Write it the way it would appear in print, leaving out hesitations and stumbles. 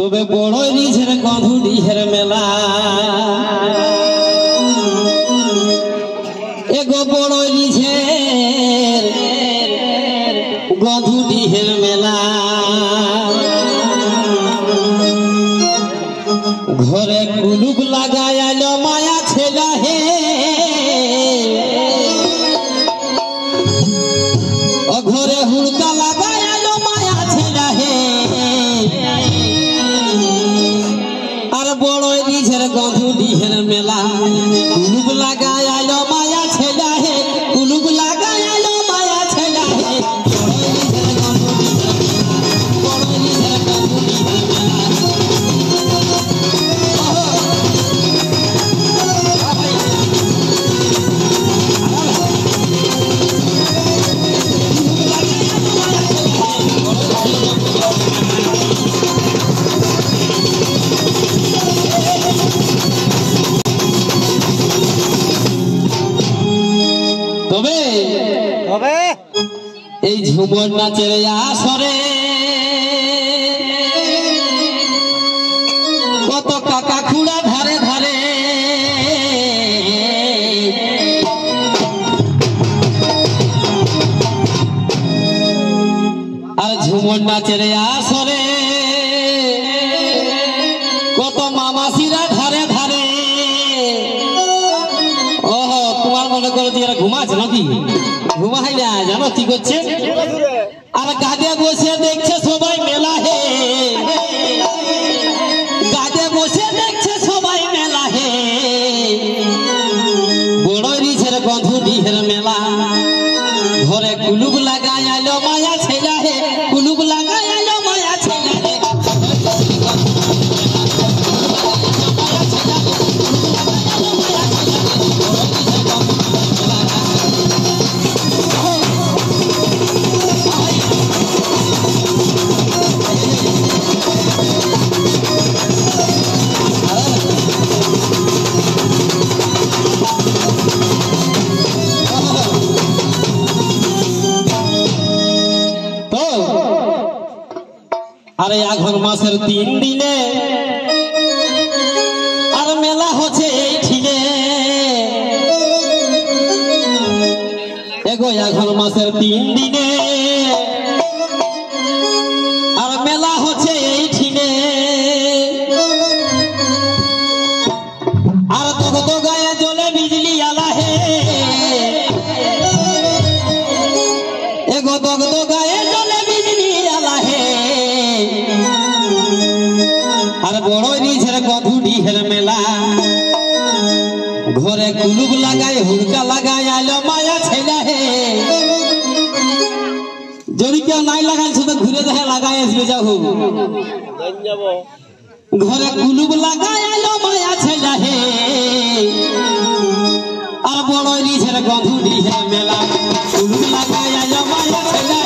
তবে বড়ই নিজের গন্ধুডিহের মেলা এগো বড়ই নিজের গন্ধুডিহের মেলা ঘরে কুলুক লাগাই আলো মায়া ছেলা হে ঘরে হুড়কা লাগাই আলো মায়া ছেলা হে আর বড়ই নিজের গন্ধুডিহের মেলা কুলুক লাগাই আলো মায়া ছেলা হে কুলুক লাগাই আলো মায়া ছেলা হে বড়ই নিজের গন্ধুডিহের মেলা এই ঝুমর নাচের আসরে কত কাকা খুড়া ধারে ধারে আর ঝুমর নাচের আসরে কত মামাসিরা ধারে ধারে ওহো তোমার মনে করো যে এরা ঘুমাচ্ছে নাকি ঘুমাই না জানো কি করছে আর গাদে বসে দেখছে সবাই মেলা হে গাদে বসে দেখছে সবাই মেলা হে বড়ই নিজের গন্ধুডিহের মেলা ঘরে কুলুক লাগাই আলো মায়া ছেলা হে কুলুক লাগাই আলো মায়া ছেলা হে আরে আঘন মাসের 3 দিনে আর মেলা হচ্ছে এই ঠিলে এগো আঘন মাসের 3 দিনে আর মেলা হচ্ছে এই ঠিলে আর তত গায়ে জ্বলে বিজলি আলা হে এগো তত গায়ে জ্বলে বিজলি আলা হে আর বড়ই নিজের গন্ধুডিহের মেলা ঘরে কুলুক লাগাই হুড়কা লাগাই আলো মায়া ছেলা হে যদি কেউ নাই লাগাইছে তো ঘুরে দেখে লাগাই আসবে যাও ঘরে কুলুক লাগাই আলো মায়া ছেলা হে আর বড়ই নিজের গন্ধুডিহের মেলা কুলুক লাগাই আলো মায়া ছেলা